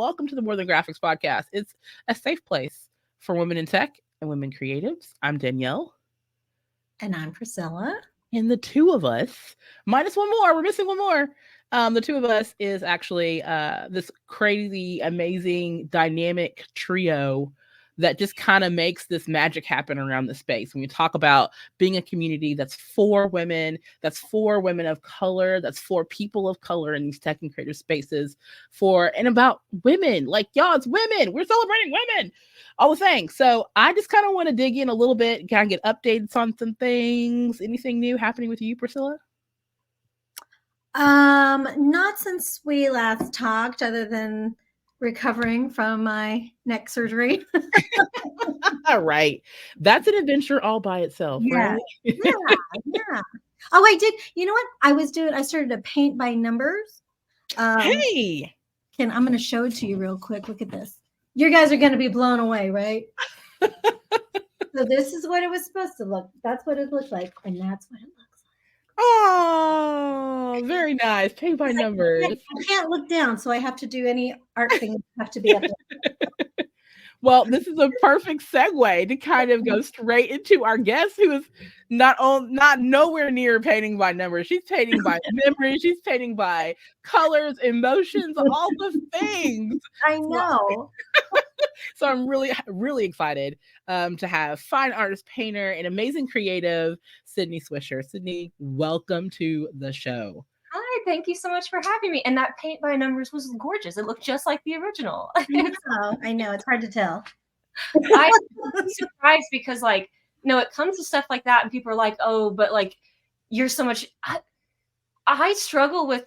Welcome to the More Than Graphics podcast. It's a safe place for women in tech and women creatives. I'm Danielle. And I'm Priscilla. And the two of us, minus one more, we're missing one more. The two of us is actually this crazy, amazing, dynamic trio that just kind of makes this magic happen around the space. When we talk about being a community that's for women of color, that's for people of color in these tech and creative spaces, and about women, like y'all, it's women. We're celebrating women, all the things. So I just kind of want to dig in a little bit, kind of get updates on some things. Anything new happening with you, Priscilla? Not since we last talked, other than recovering from my neck surgery. All right. That's an adventure all by itself, Yeah. right? Yeah. Oh, I did. You know what? I started to paint by numbers. Hey. I'm going to show it to you real quick. Look at this. You guys are going to be blown away, right? So this is what it was supposed to look. That's what it looked like. And that's what it looks like. Oh, very nice. Paint by numbers. I can't look down, so I have to do any art things have to be up there. Well, this is a perfect segue to kind of go straight into our guest, who is not nowhere near painting by numbers. She's painting by memory. She's painting by colors, emotions, all the things. I know. So I'm really, really excited to have fine artist, painter, and amazing creative Sydney Swisher. Sydney, welcome to the show. Hi, thank you so much for having me. And that paint by numbers was gorgeous. It looked just like the original. I know. It's hard to tell. I'm surprised because, it comes to stuff like that and people are like, oh, but you're so much. I struggle with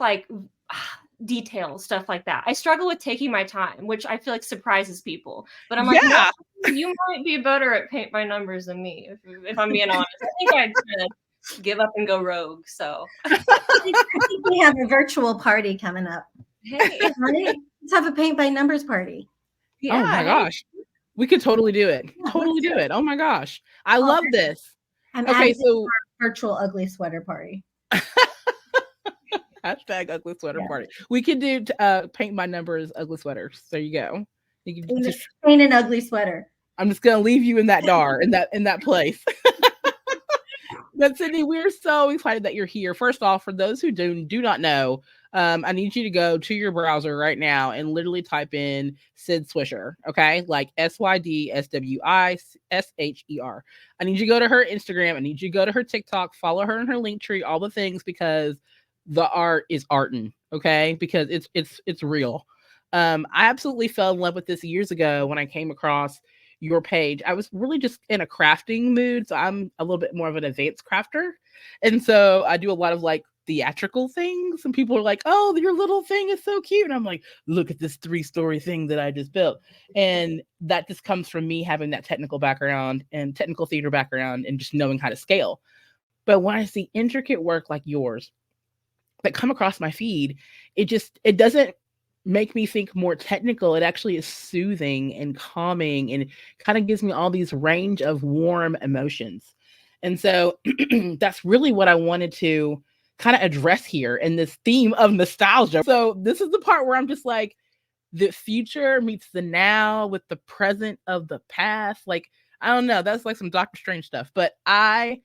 details, stuff like that. I struggle with taking my time, which I feel like surprises people. But I'm like, yeah. No, you might be better at paint by numbers than me, if I'm being honest. I think I'd kind of give up and go rogue. So I think we have a virtual party coming up. Hey, let's have a paint by numbers party. Yeah, oh my gosh. We could totally do it. Yeah, totally do it. Oh my gosh. I love this. Okay, so virtual ugly sweater party. Hashtag ugly sweater party. We could do paint by numbers ugly sweaters. There you go. You can just paint an ugly sweater. I'm just gonna leave you in that in that place. But Sydney, we're so excited that you're here. First off, for those who do not know, I need you to go to your browser right now and literally type in Sid Swisher, okay? Like SYDSWISHER. I need you to go to her Instagram. I need you to go to her TikTok, follow her in her link tree, all the things, because the art is artin', okay? Because it's real. I absolutely fell in love with this years ago when I came across your page. I was really just in a crafting mood. So I'm a little bit more of an advanced crafter. And so I do a lot of theatrical things. And people are like, oh, your little thing is so cute. And I'm like, look at this 3-story thing that I just built. And that just comes from me having that technical background and technical theater background and just knowing how to scale. But when I see intricate work like yours that come across my feed, it doesn't make me think more technical. It actually is soothing and calming and kind of gives me all these range of warm emotions. And so that's really what I wanted to kind of address here in this theme of nostalgia. So this is the part where I'm just like, the future meets the now with the present of the past. I don't know, that's like some Doctor Strange stuff, but I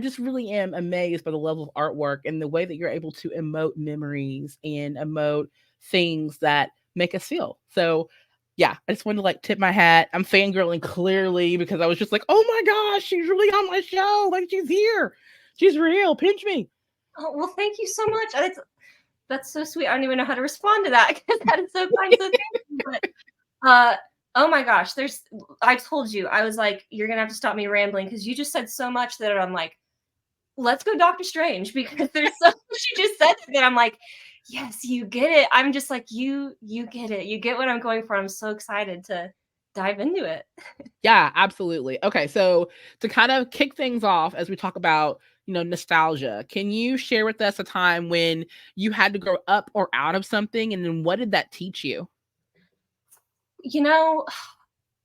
just really am amazed by the level of artwork and the way that you're able to emote memories and emote things that make us feel. So yeah, I just wanted to tip my hat. I'm fangirling clearly because I was just like, oh my gosh, she's really on my show. She's here. She's real. Pinch me. Oh, well, thank you so much. That's so sweet. I don't even know how to respond to that because that is so kind. So thank you. But, oh my gosh, I told you, I was like, you're going to have to stop me rambling because you just said so much that I'm like, let's go Doctor Strange, because there's so much you just said that I'm like, yes, you get it. I'm just like, you get it. You get what I'm going for. I'm so excited to dive into it. Yeah, absolutely. Okay, so to kind of kick things off as we talk about, nostalgia, can you share with us a time when you had to grow up or out of something, and then what did that teach you?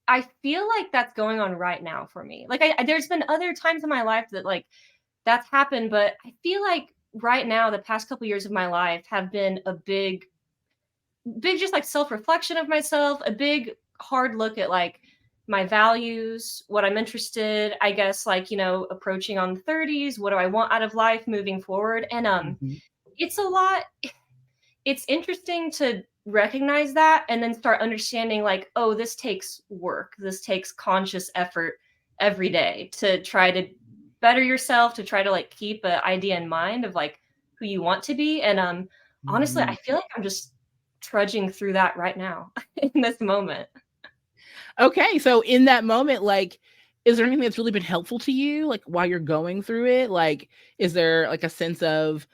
I feel like that's going on right now for me. There's been other times in my life that that's happened, but I feel like right now, the past couple years of my life have been a big big just like self-reflection of myself, a big hard look at like my values, what I'm interested, I guess, like, you know, approaching on the 30s, what do I want out of life moving forward? And Mhm. it's a lot. It's interesting to recognize that and then start understanding like, oh, this takes work. This takes conscious effort every day to try to better yourself, to try to like keep an idea in mind of like who you want to be. And honestly, Mhm. I feel like I'm just trudging through that right now in this moment. Okay, so in that moment, like, is there anything that's really been helpful to you, like, while you're going through it? Like, is there, like, a sense of,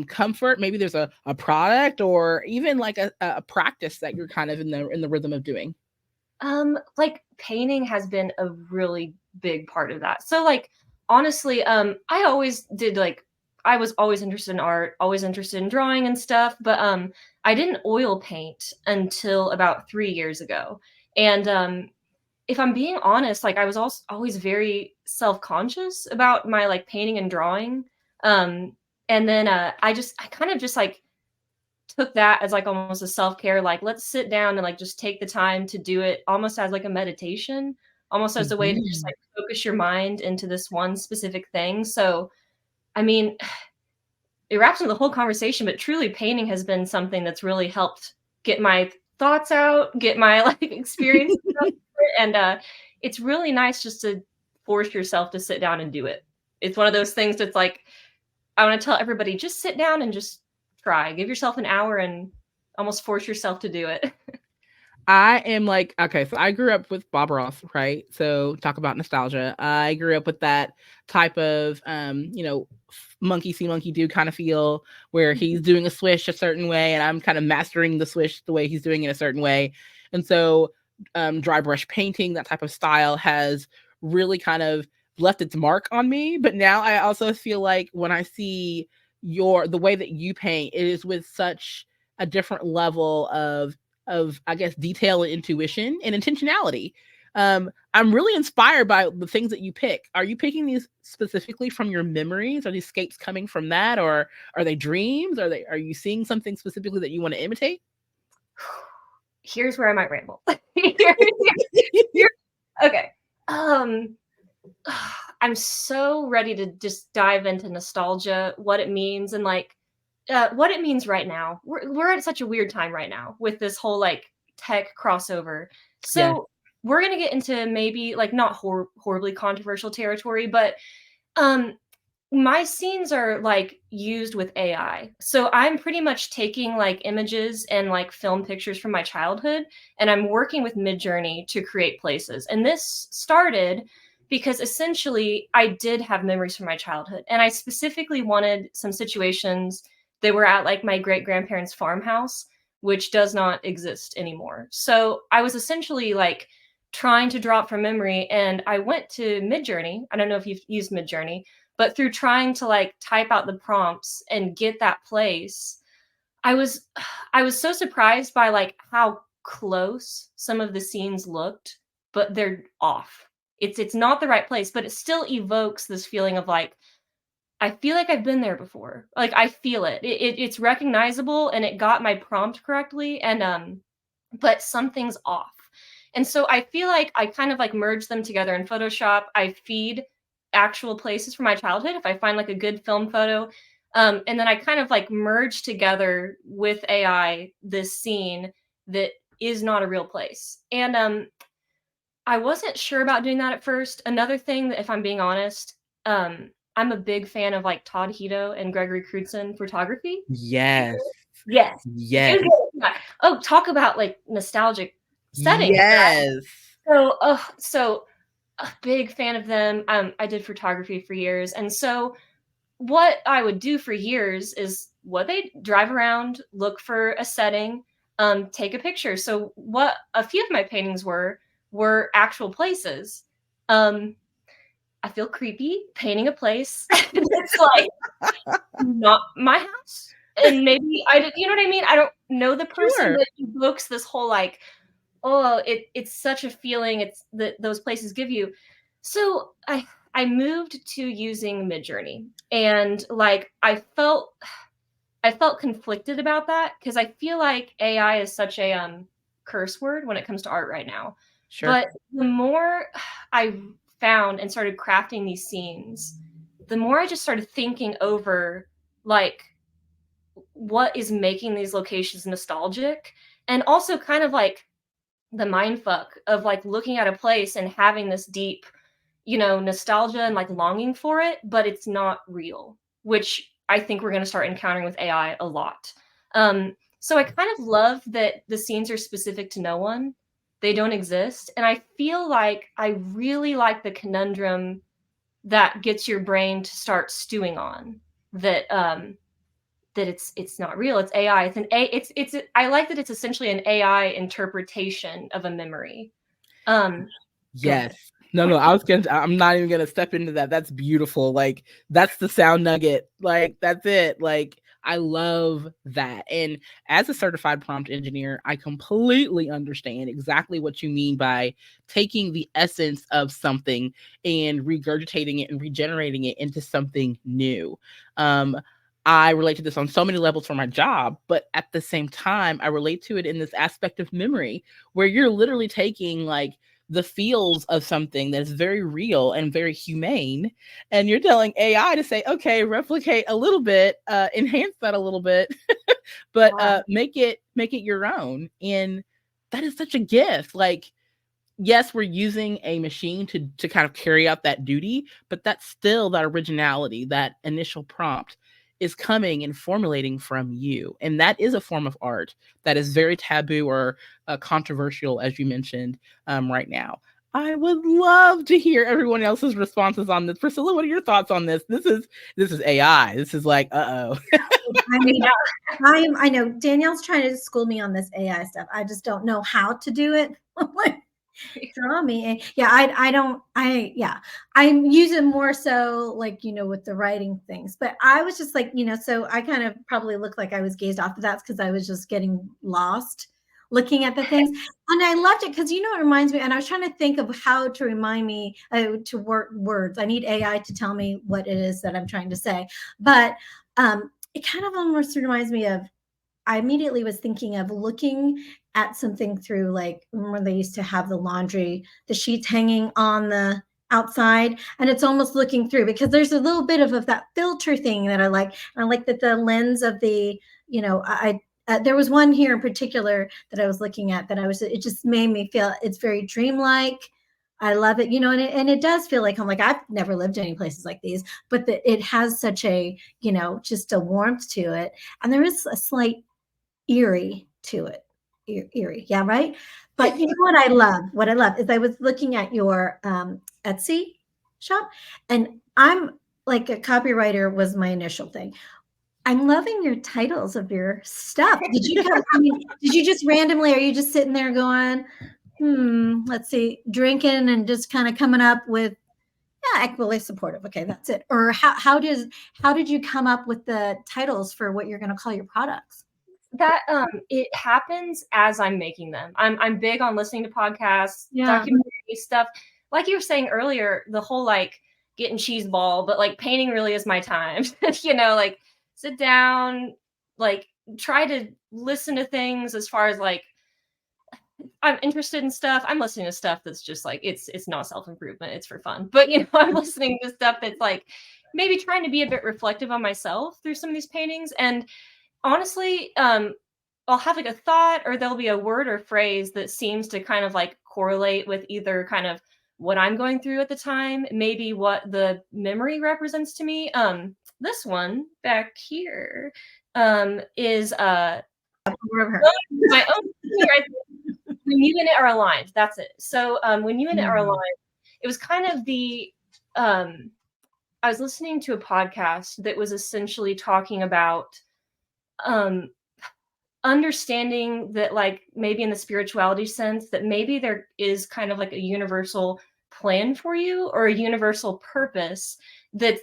comfort? Maybe there's a product or even, like, a practice that you're kind of in the rhythm of doing? Like painting has been a really big part of that. So like honestly, I always did like I was always interested in art, always interested in drawing and stuff, but I didn't oil paint until about 3 years ago. And if I'm being honest, like I was also always very self-conscious about my like painting and drawing. Um and then I kind of just like took that as like almost a self-care, like let's sit down and like just take the time to do it almost as like a meditation, almost as a way to just Mhm. like focus your mind into this one specific thing. So I mean, it wraps into the whole conversation, but truly painting has been something that's really helped get my thoughts out, get my like experience out there, and it's really nice just to force yourself to sit down and do it. It's one of those things that's like I want to tell everybody just sit down and just try. Give yourself an hour and almost force yourself to do it. I am like, okay, so I grew up with Bob Ross, right? So talk about nostalgia. I grew up with that type of, monkey see, monkey do kind of feel where he's doing a swish a certain way and I'm kind of mastering the swish the way he's doing it a certain way. And so, dry brush painting, that type of style has really kind of left its mark on me. But now I also feel like when I see the way that you paint, it is with such a different level of I guess detail and intuition and intentionality. I'm really inspired by the things that you pick. Are you picking these specifically from your memories? Are these escapes coming from that, or are they dreams? Are you seeing something specifically that you want to imitate? Here's where I might ramble. Here- here- okay. Um, I'm so ready to just dive into nostalgia, what it means, and like what it means right now. We're at such a weird time right now with this whole like tech crossover. Yeah. So we're gonna get into maybe like not horribly controversial territory, but um my scenes are like used with AI. So I'm pretty much taking like images and like film pictures from my childhood and I'm working with Midjourney to create places. And this started because essentially I did have memories from my childhood and I specifically wanted some situations that were at like my great grandparents' farmhouse, which does not exist anymore. So I was essentially like trying to draw it from memory and I went to Midjourney. I don't know if you've used Midjourney, but through trying to like type out the prompts and get that place, I was I was so surprised by like how close some of the scenes looked, but they're off. It's not the right place, but it still evokes this feeling of like I feel like I've been there before. Like I feel it. It's recognizable and it got my prompt correctly and but something's off. And so I feel like I kind of like merge them together in Photoshop. I feed actual places from my childhood if I find like a good film photo. And then I kind of like merge together with AI this scene that is not a real place. And I wasn't sure about doing that at first. Another thing that if I'm being honest, I'm a big fan of like Todd Hito and Gregory Crutzen photography. Yes. Yes. You Yes. get it. Oh, talk about like nostalgic settings. Yes. So a big fan of them. I did photography for years, and so what I would do for years is what they drive around, look for a setting, take a picture. So what a few of my paintings were actual places. Um, I feel creepy painting a place that's like not my house. And maybe I did, you know what I mean? I don't know the person, Sure. but it evokes this whole like, oh, it's such a feeling it's that those places give you. So I moved to using Midjourney and like I felt I felt conflicted about that because I feel like AI is such a curse word when it comes to art right now. Sure. But the more I found and started crafting these scenes, the more I just started thinking over like what is making these locations nostalgic, and also kind of like the mind fuck of like looking at a place and having this deep, nostalgia and like longing for it, but it's not real, which I think we're going to start encountering with AI a lot. So I kind of love that the scenes are specific to no one. They don't exist. And I feel like I really like the conundrum that gets your brain to start stewing on that it's not real. It's AI. It's I like that it's essentially an AI interpretation of a memory. Yes. No, I'm not even gonna step into that. That's beautiful. Like, that's the sound nugget. Like, that's it. Like, I love that. And as a certified prompt engineer, I completely understand exactly what you mean by taking the essence of something and regurgitating it and regenerating it into something new. I relate to this on so many levels for my job, but at the same time, I relate to it in this aspect of memory where you're literally taking like the feels of something that's very real and very humane, and you're telling AI to say, okay, replicate a little bit, enhance that a little bit, but make it your own. And that is such a gift. Like, yes, we're using a machine to kind of carry out that duty, but that's still that originality, that initial prompt is coming and formulating from you. And that is a form of art that is very taboo or controversial, as you mentioned right now. I would love to hear everyone else's responses on this. Priscilla, what are your thoughts on this? This is AI. This is like, uh-oh. I mean, I know Danielle's trying to school me on this AI stuff. I just don't know how to do it. Draw me. Yeah, I'm using more so like, with the writing things. But I was just like, so I kind of probably looked like I was gazed off, but that's because I was just getting lost looking at the things. And I loved it because, it reminds me, and I was trying to think of how to remind me to work words. I need AI to tell me what it is that I'm trying to say. But it kind of almost reminds me of, I immediately was thinking of looking at something through, like, remember they used to have the sheets hanging on the outside, and it's almost looking through because there's a little bit of that filter thing that I like. And I like that the lens of the, there was one here in particular that I was looking at that it just made me feel it's very dreamlike. I love it, and it does feel like home. Like, I've never lived in any places like these, but it has such a, just a warmth to it. And there is a slight eerie to it. Eerie. Yeah, right. But what I love is I was looking at your Etsy shop, and I'm like, a copywriter was my initial thing. I'm loving your titles of your stuff. Did you just randomly, are you just sitting there going, let's see, drinking and just kind of coming up with, yeah, equally supportive. Okay, that's it. Or how did you come up with the titles for what you're going to call your products? That it happens as I'm making them. I'm big on listening to podcasts, Yeah. documentary stuff. Like you were saying earlier, the whole like getting cheese ball, but like painting really is my time. Like sit down, like try to listen to things as far as like I'm interested in stuff. I'm listening to stuff that's just like it's not self-improvement, it's for fun. But I'm listening to stuff that's like maybe trying to be a bit reflective on myself through some of these paintings. And honestly, I'll have like a thought, or there'll be a word or phrase that seems to kind of like correlate with either kind of what I'm going through at the time, maybe what the memory represents to me. This one back here is my own right. When you and it are aligned, that's it. So when you and it are aligned, it was kind of the I was listening to a podcast that was essentially talking about understanding that, like, maybe in the spirituality sense, that maybe there is kind of like a universal plan for you, or a universal purpose that,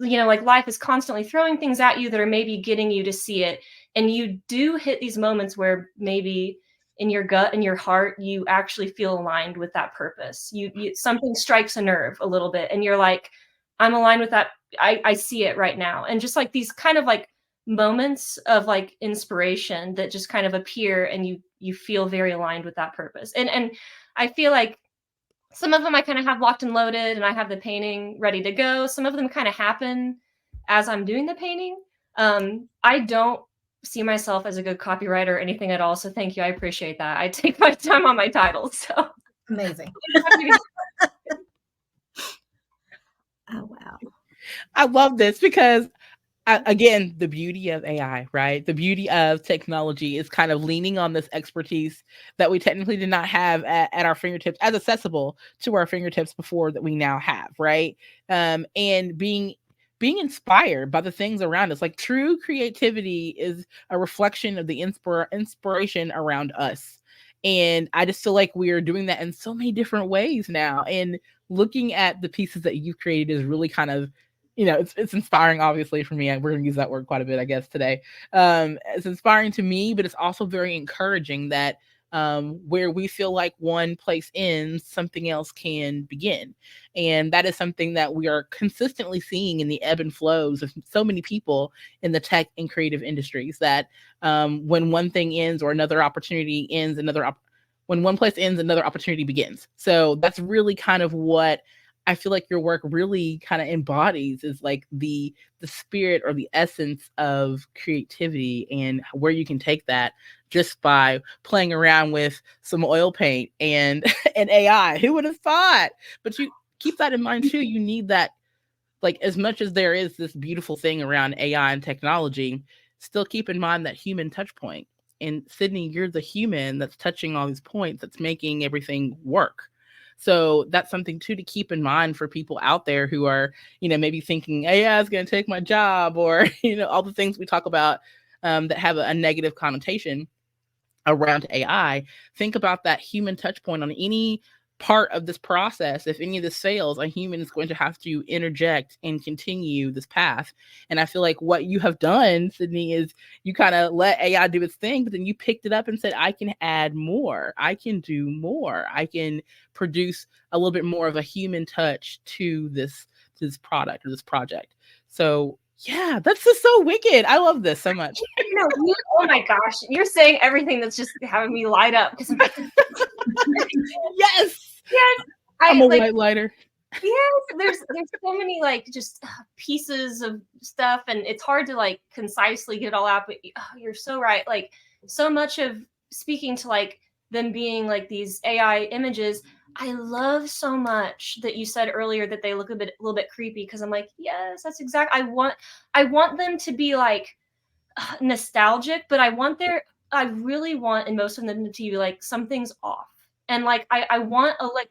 like, life is constantly throwing things at you that are maybe getting you to see it. And you do hit these moments where maybe in your gut and your heart, you actually feel aligned with that purpose. You something strikes a nerve a little bit, and you're like, I'm aligned with that. I see it right now. And just like these kind of like moments of like inspiration that just kind of appear, and you feel very aligned with that purpose. And I feel like some of them I kind of have locked and loaded, and I have the painting ready to go. Some of them kind of happen as I'm doing the painting. I don't see myself as a good copywriter or anything at all. So thank you. I appreciate that. I take my time on my titles. So Amazing. Oh, wow. I love this because again, the beauty of AI, right? The beauty of technology is kind of leaning on this expertise that we technically did not have at our fingertips, as accessible to our fingertips before, that we now have, right? And being inspired by the things around us. Like, true creativity is a reflection of the inspiration around us. And I just feel like we are doing that in so many different ways now. And looking at the pieces that you've created is really kind of, it's inspiring, obviously, for me. We're going to use that word quite a bit, I guess, today. It's inspiring to me, but it's also very encouraging that where we feel like one place ends, something else can begin. And that is something that we are consistently seeing in the ebb and flows of so many people in the tech and creative industries, that when one thing ends or another opportunity ends, when one place ends, another opportunity begins. So that's really kind of what I feel like your work really kind of embodies, is like the spirit or the essence of creativity, and where you can take that just by playing around with some oil paint and and AI. Who would have thought? But you keep that in mind too. You need that, like, as much as there is this beautiful thing around AI and technology, still keep in mind that human touch point. And Sydney, you're the human that's touching all these points, that's making everything work. So that's something too to keep in mind for people out there who are, maybe thinking AI is going to take my job, or, all the things we talk about that have a negative connotation around AI. Think about that human touch point on any part of this process. If any of this fails, a human is going to have to interject and continue this path. And I feel like what you have done, Sydney, is you kind of let AI do its thing, but then you picked it up and said, I can add more. I can do more. I can produce a little bit more of a human touch to this product or this project. So yeah, that's just so wicked. I love this so much. Oh my gosh, you're saying everything that's just having me light up, because I'm like, yes, I'm a white lighter. Yes, there's so many like just pieces of stuff, and it's hard to like concisely get it all out. But you're so right. Like, so much of speaking to like them being like these AI images, I love so much that you said earlier that they look a little bit creepy, because I'm like, yes, that's exactly. I want them to be like nostalgic, but I really want in most of them to be like, something's off, and like I want a like,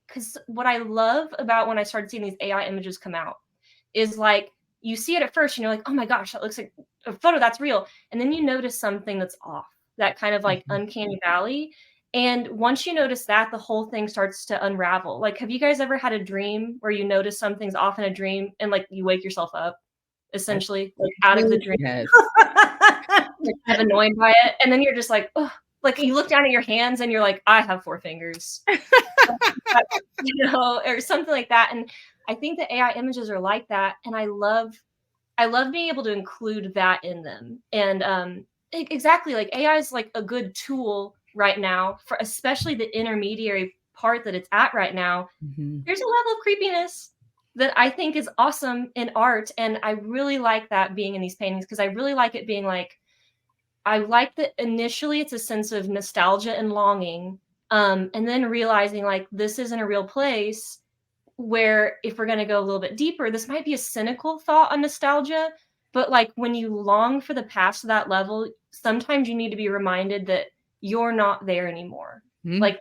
because what I love about when I started seeing these AI images come out is like, you see it at first and you're like, oh my gosh, that looks like a photo, that's real, and then you notice something that's off, that kind of like uncanny valley. And once you notice that, the whole thing starts to unravel. Like, have you guys ever had a dream where you notice something's off in a dream and like you wake yourself up, essentially, like out of the dream? Yes. Like, kind of annoyed by it, and then you're just like, oh, like you look down at your hands and you're like, I have 4 fingers, or something like that. And I think the AI images are like that, and I love being able to include that in them. And exactly, like AI is like a good tool right now for especially the intermediary part that it's at right now. There's a level of creepiness that I think is awesome in art, and I really like that being in these paintings, because I really like it being like, I like that initially it's a sense of nostalgia and longing, and then realizing like this isn't a real place, where if we're going to go a little bit deeper, this might be a cynical thought on nostalgia, but like when you long for the past to that level, sometimes you need to be reminded that you're not there anymore. Like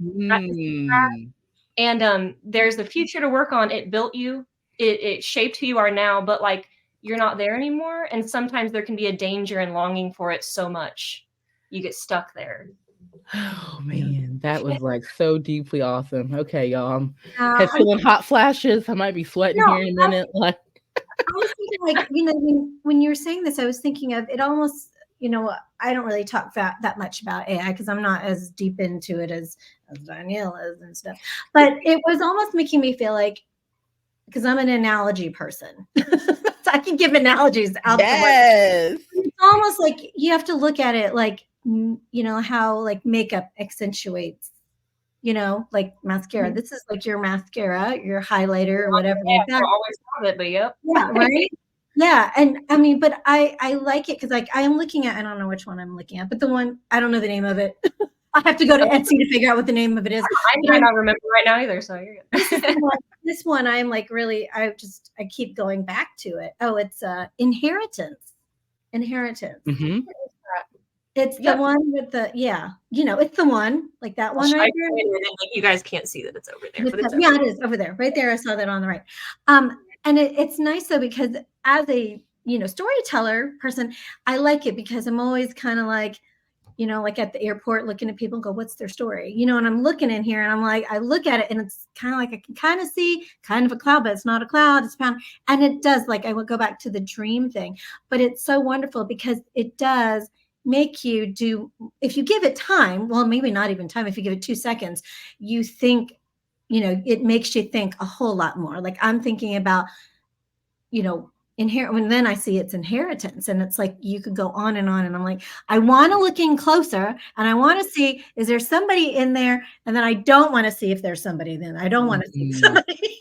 and there's the future to work on. It built you, it shaped who you are now, but like, you're not there anymore. And sometimes there can be a danger in longing for it so much you get stuck there. Oh man, that was like so deeply awesome. Okay, y'all, I'm feeling hot flashes. I might be sweating here in a minute. Like, I was thinking, like, when you were saying this, I was thinking of it almost, I don't really talk that much about AI because I'm not as deep into it as Danielle is and stuff. But it was almost making me feel like, because I'm an analogy person, so I can give analogies out. Yes. it's almost like you have to look at it like, you know, how like makeup accentuates, you know, like mascara. This is like your mascara, your highlighter, or whatever like that. I always have it, but yep. Yeah, right. Yeah, and I mean, but I like it because like I am looking at, I don't know which one I'm looking at, but the one, I don't know the name of it. I have to go to Etsy to figure out what the name of it is. I might not remember right now either, so you're good. This one I'm like really, I keep going back to it. Oh, it's Inheritance. Mm-hmm. It's the one with the, yeah, you know, it's the one, like that one right there. You guys can't see that it's over there. But it's yeah, it is over there, right there. I saw that on the right. And it's nice though, because as a, you know, storyteller person, I like it because I'm always kind of like, you know, like at the airport looking at people and go, what's their story? You know, and I'm looking in here and I'm like, I look at it and it's kind of like, I can kind of see kind of a cloud, but it's not a cloud, it's found. And it does, like, I would go back to the dream thing, but it's so wonderful because it does make you do, if you give it time, well, maybe not even time, if you give it 2 seconds, you think, you know, it makes you think a whole lot more. Like I'm thinking about, you know, when then I see it's inheritance, and it's like you could go on, and I'm like, I want to look in closer, and I want to see, is there somebody in there? And then I don't want to see if there's somebody. Then I don't want to see somebody.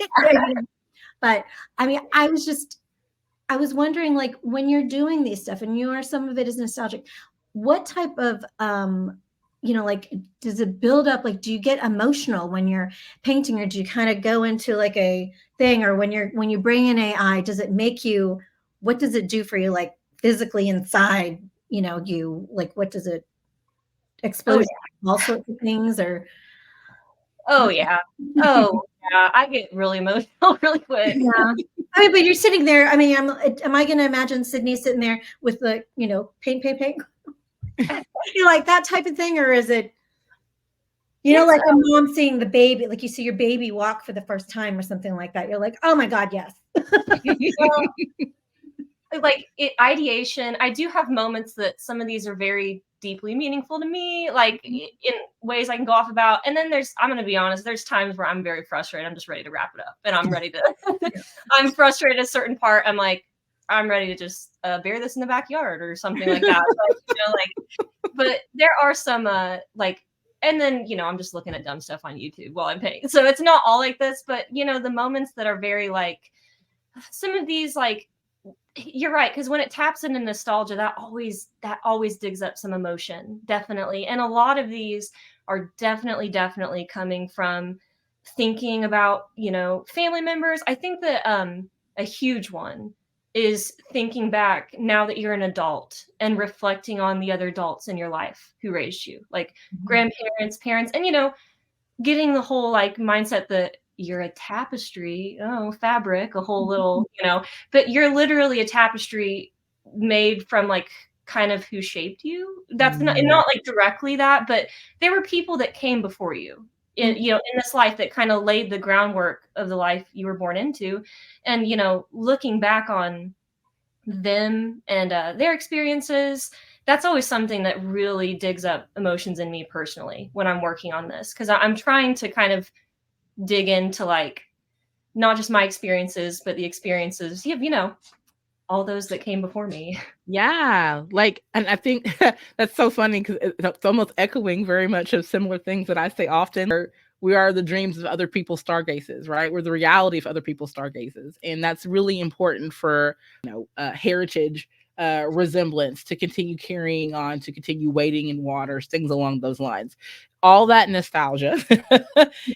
But I mean, I was wondering, like, when you're doing these stuff, and some of it is nostalgic, what type of you know, like, does it build up? Like, do you get emotional when you're painting, or do you kind of go into like a thing, or when you bring in AI, does it make you, what does it do for you, like physically inside, you know, you like, what does it expose all sorts of things, or oh yeah, I get really emotional really quick. yeah. I mean, but you're sitting there, I mean, am I going to imagine Sydney sitting there with the, you know, paint you like that type of thing, or is it, you know, like a mom seeing the baby, like you see your baby walk for the first time or something like that, you're like, oh my God, yes. Like ideation, I do have moments that some of these are very deeply meaningful to me, like in ways I can go off about. And then I'm going to be honest, there's times where I'm very frustrated. I'm just ready to wrap it up, and I'm ready to, I'm frustrated at a certain part. I'm like, I'm ready to just bury this in the backyard or something like that. But, you know, like, but there are some like, and then, you know, I'm just looking at dumb stuff on YouTube while I'm painting. So it's not all like this, but you know, the moments that are very like, some of these, like, you're right, because when it taps into nostalgia, that always digs up some emotion, definitely. And a lot of these are definitely coming from thinking about, you know, family members. I think that a huge one is thinking back now that you're an adult and reflecting on the other adults in your life who raised you, like grandparents, parents, and, you know, getting the whole like mindset that you're a tapestry, fabric, a whole little, you know, but you're literally a tapestry made from like kind of who shaped you. That's not like directly that, but there were people that came before you in, you know, in this life that kind of laid the groundwork of the life you were born into. And, you know, looking back on them and their experiences, that's always something that really digs up emotions in me personally when I'm working on this, because I'm trying to kind of dig into like not just my experiences, but the experiences, you know, all those that came before me. Yeah, like, and I think that's so funny because it's almost echoing very much of similar things that I say often. We are the dreams of other people's stargazes, right? We're the reality of other people's stargazes, and that's really important for, you know, heritage resemblance to continue carrying on, to continue wading in waters, things along those lines. All that nostalgia,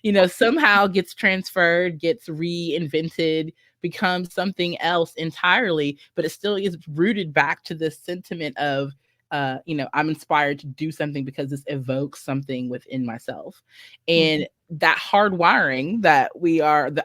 you know, somehow gets transferred, gets reinvented, becomes something else entirely, but it still is rooted back to this sentiment of, you know, I'm inspired to do something because this evokes something within myself. And that hardwiring that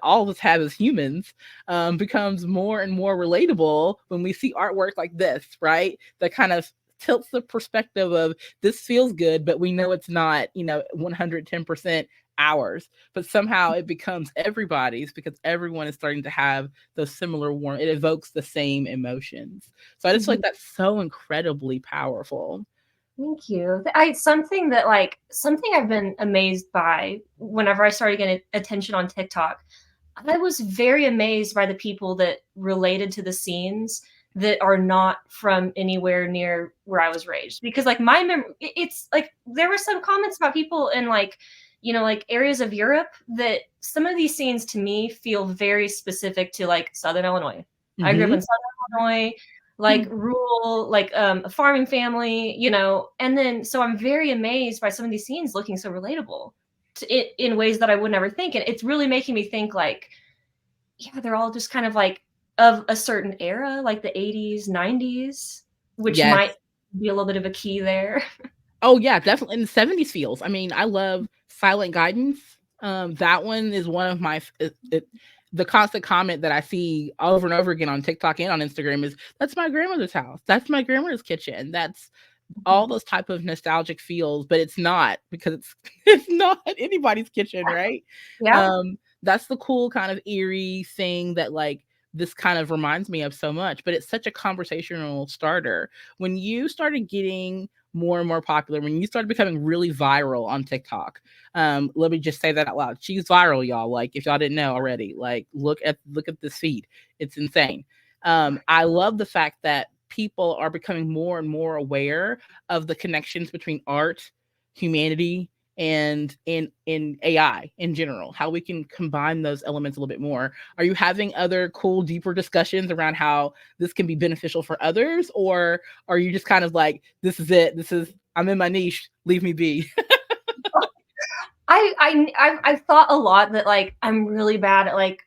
all of us have as humans, becomes more and more relatable when we see artwork like this, right? That kind of tilts the perspective of, this feels good, but we know it's not, you know, 110% ours, but somehow it becomes everybody's because everyone is starting to have those similar it evokes the same emotions. So I just feel like that's so incredibly powerful. Thank you. Something I've been amazed by whenever I started getting attention on TikTok, I was very amazed by the people that related to the scenes that are not from anywhere near where I was raised. Because like my memory, it's like there were some comments about people in like, you know, like areas of Europe that some of these scenes to me feel very specific to like Southern Illinois. I grew up in Southern Illinois, like rural, like a farming family, you know, and then so I'm very amazed by some of these scenes looking so relatable to it in ways that I would never think. And it's really making me think like, yeah, they're all just kind of like of a certain era, like the 80s, 90s, which Yes. might be a little bit of a key there. Oh yeah, definitely. And the 70s feels. I mean, I love Silent Guidance. That one is one of my the constant comment that I see over and over again on TikTok and on Instagram is that's my grandmother's house. That's my grandmother's kitchen. That's all those type of nostalgic feels, but it's not because it's not anybody's kitchen, right? Yeah. That's the cool kind of eerie thing that like this kind of reminds me of so much, but it's such a conversational starter. When you started getting more and more popular, when you started becoming really viral on TikTok, let me just say that out loud. She's viral, y'all. Like if y'all didn't know already, like look at this feed. It's insane. I love the fact that people are becoming more and more aware of the connections between art, humanity, and in AI in general, how we can combine those elements a little bit more. Are you having other cool, deeper discussions around how this can be beneficial for others, or are you just kind of like, this is it, I'm in my niche, leave me be? I've thought a lot that like I'm really bad at like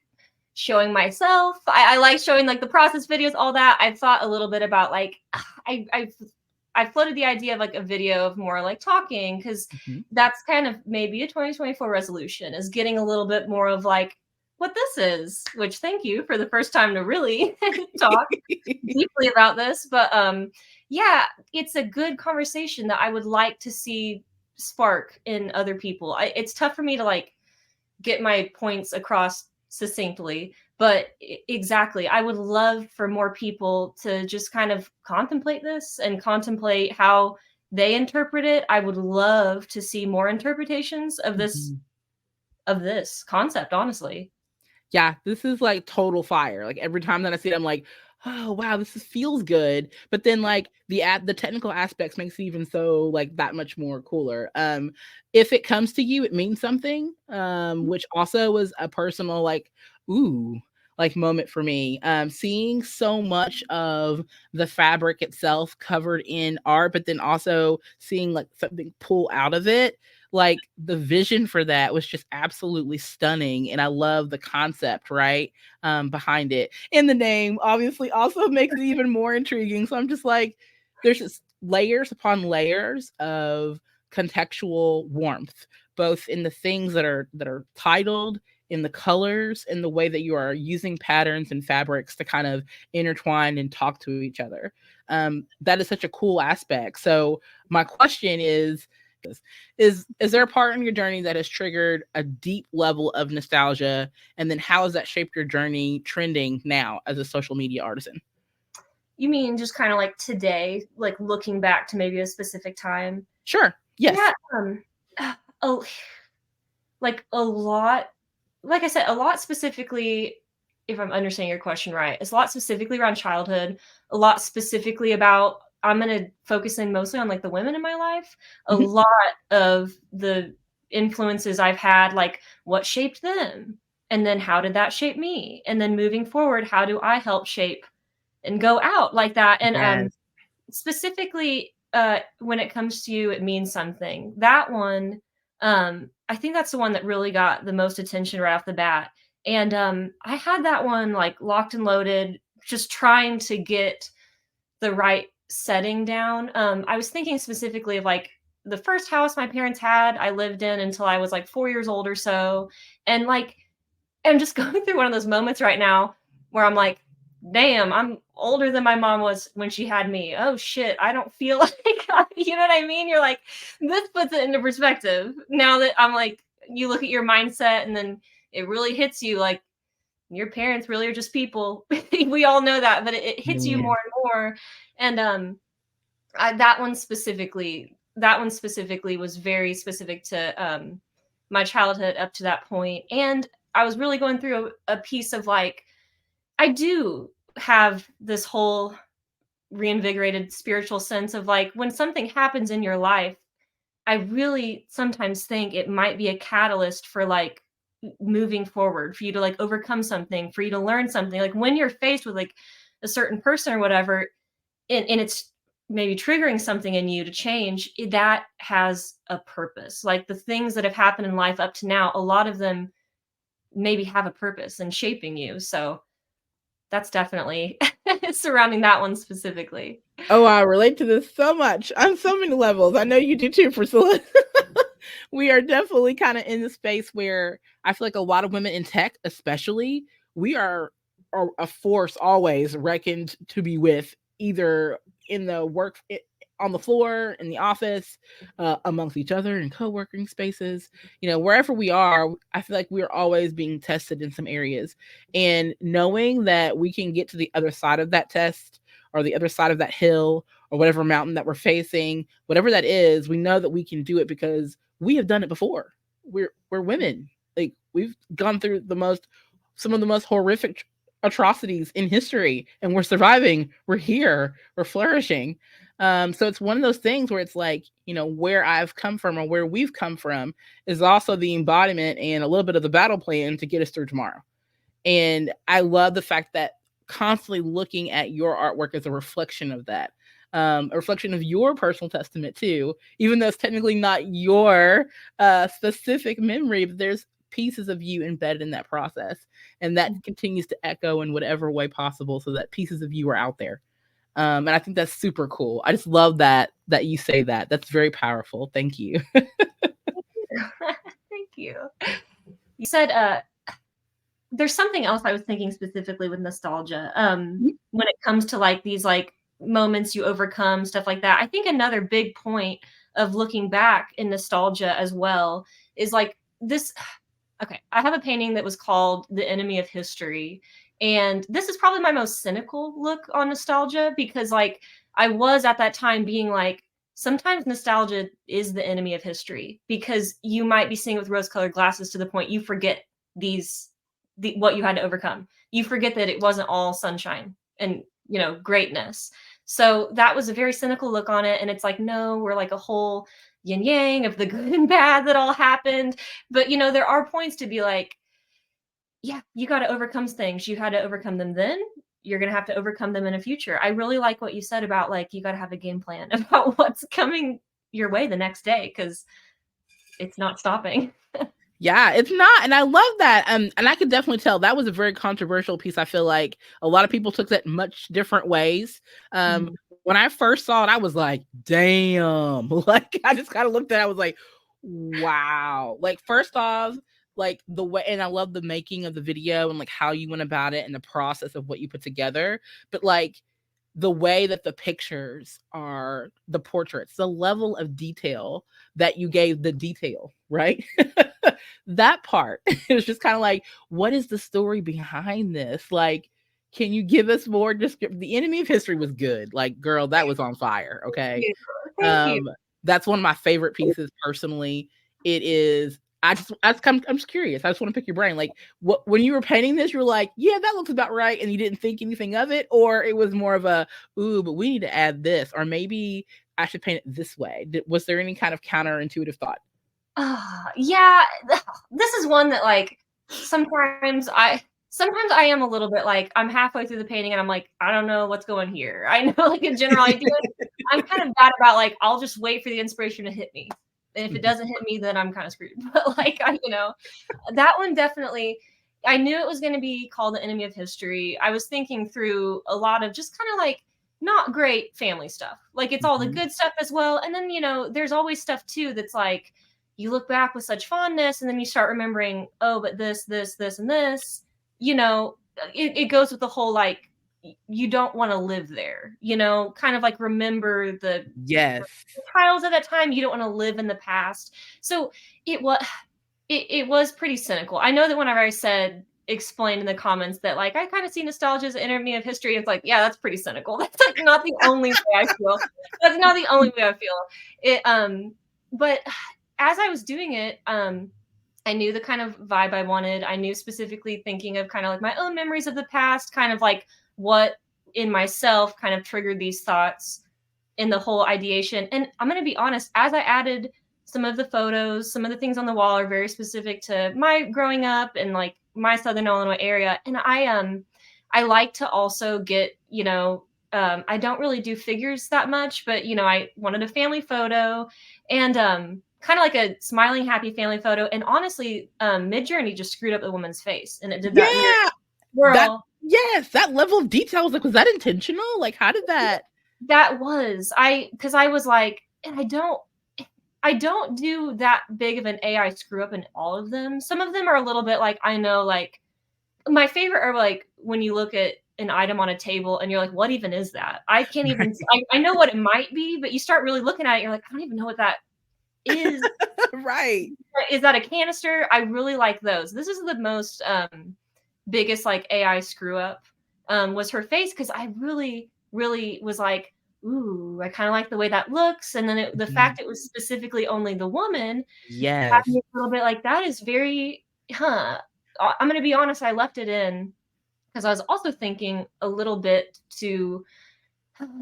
showing myself. I like showing like the process videos, all that. I've thought a little bit about like I floated the idea of like a video of more like talking, because that's kind of maybe a 2024 resolution, is getting a little bit more of like what this is, which thank you for the first time to really talk deeply about this. But yeah, it's a good conversation that I would like to see spark in other people. It's tough for me to like get my points across succinctly, but exactly, I would love for more people to just kind of contemplate this and contemplate how they interpret it. I would love to see more interpretations of this concept, honestly. Yeah, this is like total fire. Like every time that I see it, I'm like, oh wow, feels good. But then like the technical aspects makes it even so like that much more cooler. If it comes to you, it means something. Which also was a personal like, ooh, like moment for me. Seeing so much of the fabric itself covered in art, but then also seeing like something pull out of it, like the vision for that was just absolutely stunning, and I love the concept right behind it. And the name obviously also makes it even more intriguing, so I'm just like, there's just layers upon layers of contextual warmth, both in the things that are titled, in the colors, in the way that you are using patterns and fabrics to kind of intertwine and talk to each other. That is such a cool aspect. So my question is there a part in your journey that has triggered a deep level of nostalgia, and then how has that shaped your journey trending now as a social media artisan? You mean just kind of like today, like looking back to maybe a specific time? Sure. Yes. Yeah. Like a lot, like I said, a lot specifically, if I'm understanding your question right, it's a lot specifically around childhood, a lot specifically about, I'm going to focus in mostly on like the women in my life. A lot of the influences I've had, like what shaped them, and then how did that shape me, and then moving forward, how do I help shape and go out like that. And Yes. specifically when it comes to you, it means something. That one, I think that's the one that really got the most attention right off the bat. And I had that one like locked and loaded, just trying to get the right setting down. I was thinking specifically of like the first house my parents had, I lived in until I was like 4 years old or so. And like, I'm just going through one of those moments right now where I'm like, damn, I'm older than my mom was when she had me. Oh shit, I don't feel like, you know what I mean? You're like, this puts it into perspective. Now that I'm like, you look at your mindset and then it really hits you like your parents really are just people. We all know that, but it hits you more and more. And that one specifically was very specific to my childhood up to that point. And I was really going through a piece of like, I do have this whole reinvigorated spiritual sense of like when something happens in your life, I really sometimes think it might be a catalyst for like moving forward, for you to like overcome something, for you to learn something. Like when you're faced with like a certain person or whatever, and it's maybe triggering something in you to change, that has a purpose. Like the things that have happened in life up to now, a lot of them maybe have a purpose in shaping you. So that's definitely surrounding that one specifically. Oh, I relate to this so much on so many levels. I know you do too, Priscilla. We are definitely kind of in the space where I feel like a lot of women in tech, especially, we are a force always reckoned to be with, either in the work on the floor, in the office, amongst each other in co-working spaces, wherever we are. I feel like we're always being tested in some areas, and knowing that we can get to the other side of that test, or the other side of that hill, or whatever mountain that we're facing, whatever that is, we know that we can do it because we have done it before. We're women. Like, we've gone through some of the most horrific atrocities in history, and we're surviving. We're here. We're flourishing. So it's one of those things where it's like, where I've come from, or where we've come from, is also the embodiment and a little bit of the battle plan to get us through tomorrow. And I love the fact that constantly looking at your artwork as a reflection of that, a reflection of your personal testament too, even though it's technically not your specific memory, but there's pieces of you embedded in that process, and that continues to echo in whatever way possible, so that pieces of you are out there. And I think that's super cool. I just love that you say that. That's very powerful. Thank you. Thank you. You said there's something else I was thinking specifically with nostalgia. When it comes to like these like moments you overcome, stuff like that. I think another big point of looking back in nostalgia as well is like this. Okay, I have a painting that was called The Enemy of History. And this is probably my most cynical look on nostalgia, because like I was at that time being like, sometimes nostalgia is the enemy of history, because you might be seeing with rose-colored glasses to the point you forget what you had to overcome. You forget that it wasn't all sunshine and, greatness. So that was a very cynical look on it. And it's like, no, we're like a whole yin yang of the good and bad that all happened. But, there are points to be like, yeah, you got to overcome things. You had to overcome them then. You're going to have to overcome them in the future. I really like what you said about like, you got to have a game plan about what's coming your way the next day, because it's not stopping. Yeah, it's not. And I love that. And I could definitely tell that was a very controversial piece. I feel like a lot of people took that much different ways. When I first saw it, I was like, damn. Like, I just kind of looked at it. I was like, wow. Like, first off, like the way, and I love the making of the video and like how you went about it and the process of what you put together. But like, the way that the pictures are, the portraits, the level of detail that you gave the detail, right? That part, it was just kind of like, what is the story behind this? Like, can you give us more description? The Enemy of History was good. Like, girl, that was on fire. Okay. Thank you. That's one of my favorite pieces personally. It is. I'm just curious. I just want to pick your brain. Like, when you were painting this, you were like, yeah, that looks about right, and you didn't think anything of it, or it was more of a, ooh, but we need to add this, or maybe I should paint it this way. Was there any kind of counterintuitive thought? Yeah, this is one that like sometimes I am a little bit like, I'm halfway through the painting and I'm like, I don't know what's going here. I know like a general idea. I'm kind of bad about like, I'll just wait for the inspiration to hit me. And if it doesn't hit me, then I'm kind of screwed. But like, that one definitely, I knew it was going to be called The Enemy of History. I was thinking through a lot of just kind of like not great family stuff. Like, it's all the good stuff as well. And then, there's always stuff too that's like, you look back with such fondness, and then you start remembering, oh, but this, and this, it goes with the whole, like, you don't want to live there, kind of like remember the trials of that time. You don't want to live in the past. So it was pretty cynical. I know that whenever I said, explained in the comments that like, I kind of see nostalgia as an enemy of history, it's like, yeah, that's pretty cynical. That's like not the only way I feel. That's not the only way I feel it. But as I was doing it, I knew the kind of vibe I wanted. I knew specifically thinking of kind of like my own memories of the past, kind of like what in myself kind of triggered these thoughts in the whole ideation. And I'm going to be honest, as I added some of the photos, some of the things on the wall are very specific to my growing up and like my Southern Illinois area. And I like to also get, I don't really do figures that much, but I wanted a family photo and kind of like a smiling, happy family photo. And honestly, Midjourney just screwed up the woman's face, and it did that weird swirl. Yes, that level of detail. I was like, was that intentional? Like, how did that? That was because I was like, and I don't do that big of an AI screw up in all of them. Some of them are a little bit like, I know, like my favorite are like when you look at an item on a table and you're like, what even is that? I can't even, I know what it might be, but you start really looking at it, you're like, I don't even know what that is. Right. Is that a canister? I really like those. This is the most biggest like AI screw up was her face, because I really was like, ooh, I kind of like the way that looks. And then the fact it was specifically only the woman, yes, had me a little bit like, that is very, I'm going to be honest, I left it in because I was also thinking a little bit to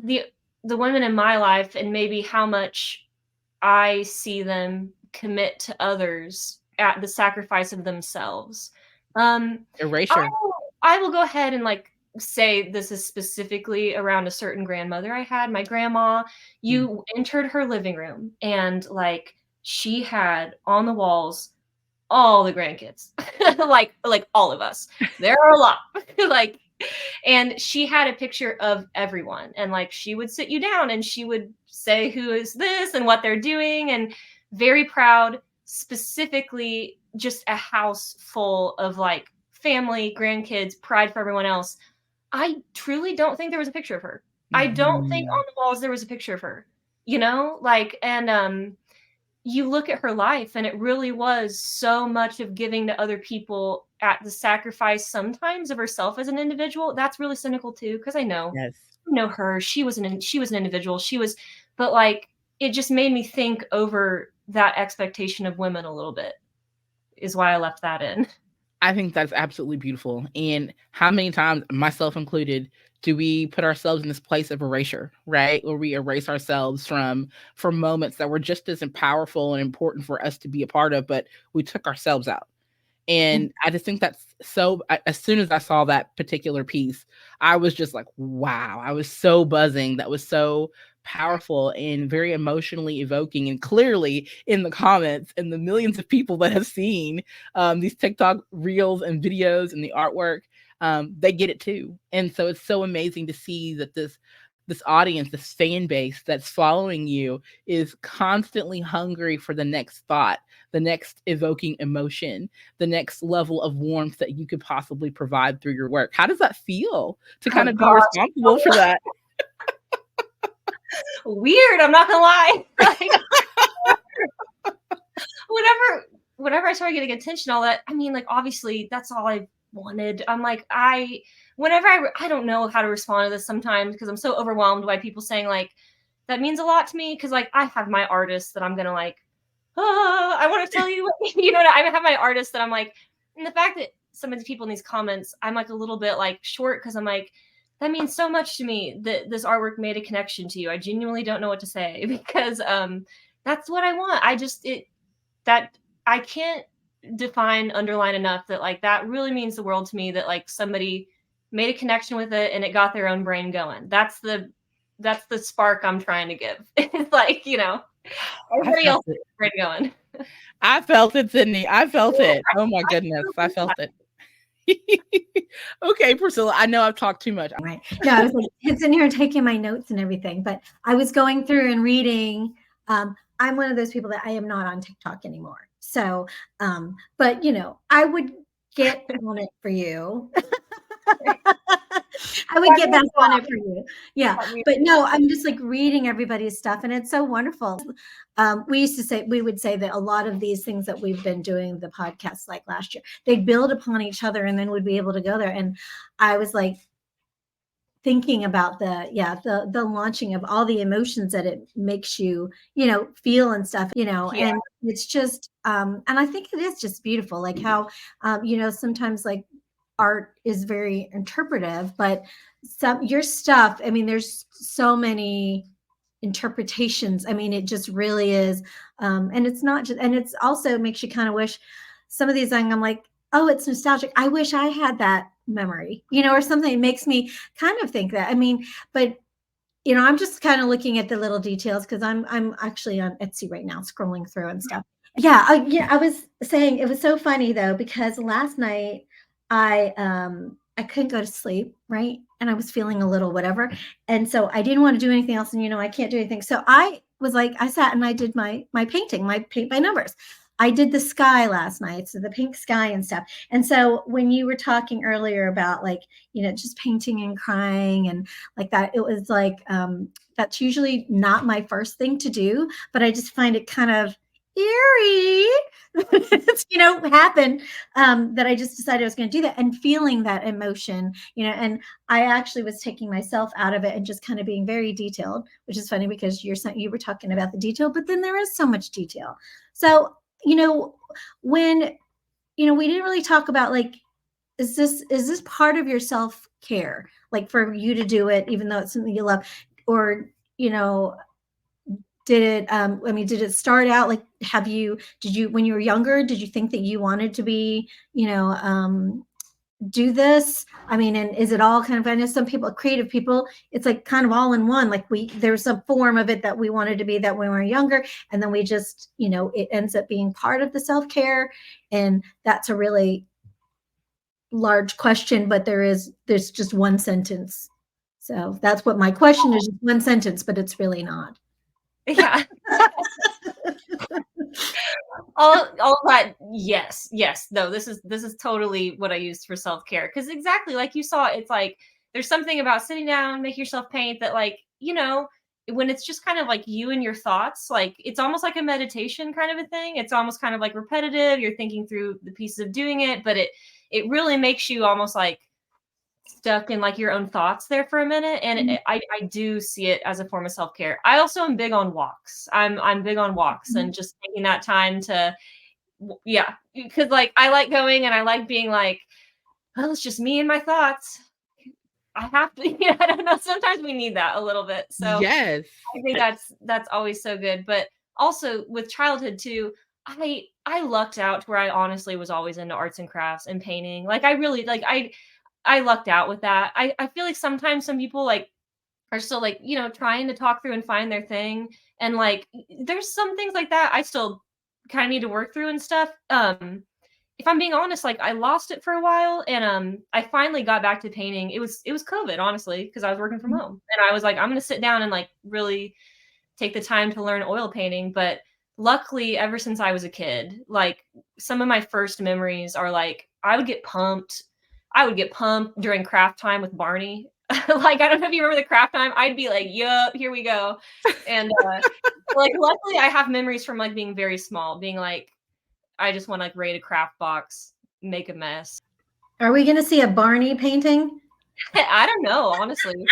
the women in my life and maybe how much I see them commit to others at the sacrifice of themselves. Erasure. I will go ahead and like say this is specifically around a certain grandmother I had. My grandma, you entered her living room and like she had on the walls all the grandkids, like all of us. There are a lot, like, and she had a picture of everyone, and like she would sit you down and she would say who is this and what they're doing, and very proud. Specifically, just a house full of like family, grandkids, pride for everyone else. I truly don't think there was a picture of her. I don't think on the walls there was a picture of her. Like, and you look at her life and it really was so much of giving to other people at the sacrifice sometimes of herself as an individual. That's really cynical too, because I know her. She was an individual. But like it just made me think over that expectation of women a little bit, is why I left that in. I think that's absolutely beautiful. And how many times, myself included, do we put ourselves in this place of erasure, right? Where we erase ourselves from moments that were just as powerful and important for us to be a part of, but we took ourselves out. And I just think that's so, as soon as I saw that particular piece, I was just like, wow, I was so buzzing. That was so powerful and very emotionally evoking. And clearly in the comments and the millions of people that have seen these TikTok reels and videos and the artwork, they get it too. And so it's so amazing to see that this audience, this fan base that's following you is constantly hungry for the next thought, the next evoking emotion, the next level of warmth that you could possibly provide through your work. How does that feel to kind of be responsible for that? Weird, I'm not gonna lie. Like, whenever I started getting attention, all that, I mean, like, obviously that's all I wanted. I'm like, I don't know how to respond to this sometimes because I'm so overwhelmed by people saying like, that means a lot to me. Cause like I have my artists that I'm gonna like, I want to tell you, I have my artists that I'm like, and the fact that some of the people in these comments, I'm like a little bit like short because I'm like, that means so much to me that this artwork made a connection to you. I genuinely don't know what to say because that's what I want. I can't underline enough that like that really means the world to me, that like somebody made a connection with it and it got their own brain going. That's the spark I'm trying to give. It's like, everybody else is brain going. I felt it, Sydney. I felt it. Oh my goodness. I felt it. Okay, Priscilla, I know I've talked too much. Right. No, I was like sitting here taking my notes and everything, but I was going through and reading. I'm one of those people that I am not on TikTok anymore. So, but I would get on it for you. I would get back on it for you. Yeah. But no, I'm just like reading everybody's stuff and it's so wonderful. We would say that a lot of these things that we've been doing the podcast like last year, they'd build upon each other and then would be able to go there. And I was like thinking about the launching of all the emotions that it makes you, feel and stuff, and it's just, and I think it is just beautiful. Like how, sometimes like art is very interpretive, but your stuff, I mean, there's so many interpretations. I mean, it just really is. And it's not just, and it's also makes you kind of wish some of these things, I'm like, oh, it's nostalgic. I wish I had that memory, or something. It makes me kind of think that. I mean, but I'm just kind of looking at the little details because I'm actually on Etsy right now, scrolling through and stuff. Yeah, I was saying it was so funny though because last night I couldn't go to sleep, right? And I was feeling a little whatever, and so I didn't want to do anything else. And I can't do anything, so I was like, I sat and I did my painting, my paint by numbers. I did the sky last night, so the pink sky and stuff. And so when you were talking earlier about like, just painting and crying and like that, it was like, that's usually not my first thing to do, but I just find it kind of eerie, it's, happened, that I just decided I was going to do that and feeling that emotion, and I actually was taking myself out of it and just kind of being very detailed, which is funny because you were talking about the detail, but then there is so much detail. So, when, we didn't really talk about like, is this part of your self-care, like for you to do it, even though it's something you love, or, did it start out like, did you, when you were younger, did you think that you wanted to be, do this? I mean, and is it all kind of, I know some people, creative people, it's like kind of all in one, like there's some form of it that we wanted to be that when we were younger, and then we just, it ends up being part of the self-care. And that's a really large question, but there's just one sentence. So that's what my question is, just one sentence, but it's really not. Yeah. all that, yes. No, this is totally what I used for self-care, because exactly like you saw, it's like there's something about sitting down, make yourself paint, that like, when it's just kind of like you and your thoughts, like it's almost like a meditation kind of a thing. It's almost kind of like repetitive, you're thinking through the pieces of doing it, but it really makes you almost like stuck in like your own thoughts there for a minute. And I do see it as a form of self-care. I also am big on walks. I'm big on walks and just taking that time to, yeah, because like I like going and I like being like, well, it's just me and my thoughts. I have to, I don't know. Sometimes we need that a little bit. So yes, I think that's always so good. But also with childhood too, I lucked out to where I honestly was always into arts and crafts and painting. Like I really like I lucked out with that. I feel like sometimes some people like are still like, trying to talk through and find their thing. And like, there's some things like that I still kind of need to work through and stuff. If I'm being honest, like I lost it for a while, and I finally got back to painting. It was COVID, honestly, because I was working from home, and I was like, I'm going to sit down and like really take the time to learn oil painting. But luckily, ever since I was a kid, like some of my first memories are like, I would get pumped during craft time with Barney. Like, I don't know if you remember the craft time. I'd be like, yup, here we go. And like, luckily I have memories from like being very small, being like, I just want to like raid a craft box, make a mess. Are we going to see a Barney painting? I don't know, honestly.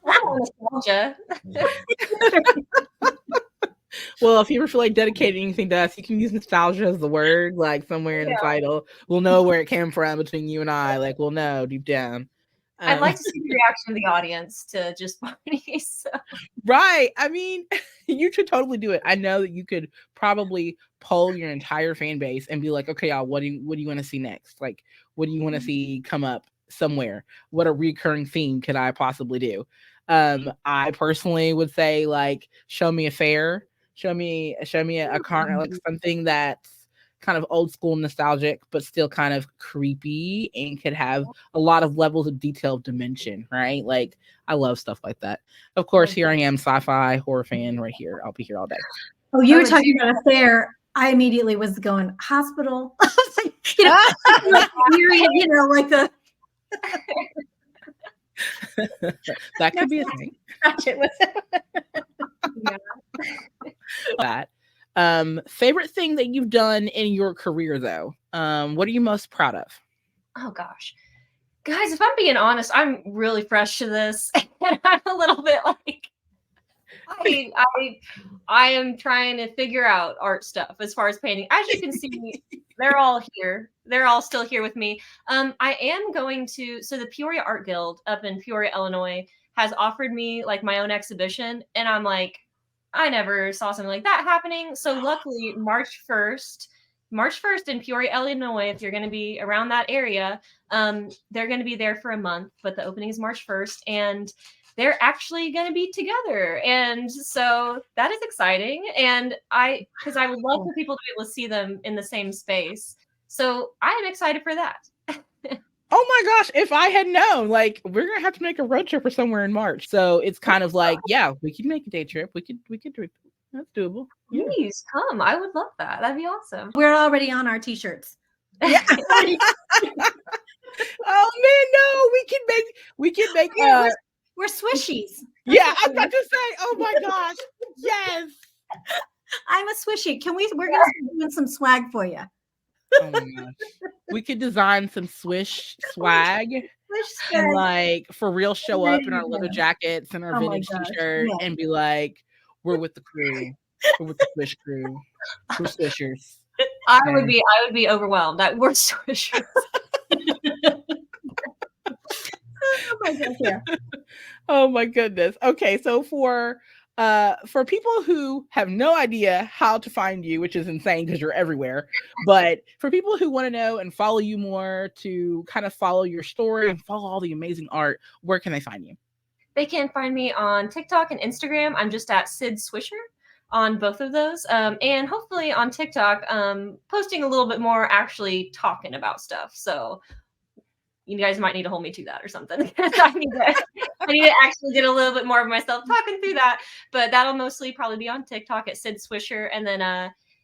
Nostalgia. Well, if you ever feel like dedicating anything to us, you can use nostalgia as the word, like somewhere in the title. We'll know where it came from between you and I. Like, we'll know deep down. I'd like to see the reaction of the audience to just Barney. So. Right. I mean, you should totally do it. I know that you could probably poll your entire fan base and be like, okay, y'all, what do you want to see next? Like, what do you want to see come up somewhere? What a recurring theme could I possibly do? I personally would say, like, show me a fair, show me a carnival, like something that's kind of old school nostalgic, but still kind of creepy and could have a lot of levels of detailed dimension, right? Like, I love stuff like that. Of course, here I am, sci-fi horror fan right here. I'll be here all day. Oh, you were talking about a fair. I immediately was going hospital. Like the. That could be a thing. That. Favorite thing that you've done in your career, though? What are you most proud of? Oh gosh, guys, if I'm being honest, I'm really fresh to this, and I'm a little bit like, I am trying to figure out art stuff as far as painting. As you can see, they're all here. They're all still here with me. I am going to, so the Peoria Art Guild up in Peoria, Illinois has offered me like my own exhibition. And I'm like, I never saw something like that happening. So luckily March 1st in Peoria, Illinois, if you're going to be around that area, they're going to be there for a month, but the opening is March 1st. And they're actually going to be together. And so that is exciting. And because I would love for people to be able to see them in the same space. So I'm excited for that. Oh my gosh, if I had known, like, we're going to have to make a road trip or somewhere in March. So it's kind of like, yeah, we could make a day trip. We could do it. That's doable. Please come. I would love that. That'd be awesome. We're already on our t-shirts. Yeah. Oh man, no, we can make we're swishies. Yeah, I was about to say, oh my gosh. Yes. I'm a swishy. We're gonna start doing some swag for you. Oh my gosh. We could design some swish swag and like for real show up in our leather jackets and our vintage t-shirt and be like, we're with the crew. We're with the swish crew. We're swishers. I would be overwhelmed. That we're swishers. Oh my gosh, yeah. Oh my goodness. Okay, so for people who have no idea how to find you, which is insane because you're everywhere, but for people who want to know and follow you more, to kind of follow your story and follow all the amazing art, where can they find you? They can find me on TikTok and Instagram. I'm just at Sid Swisher on both of those. And hopefully on TikTok, posting a little bit more, actually talking about stuff. So you guys might need to hold me to that or something. I need to actually get a little bit more of myself talking through that. But that'll mostly probably be on TikTok at Sid Swisher. And then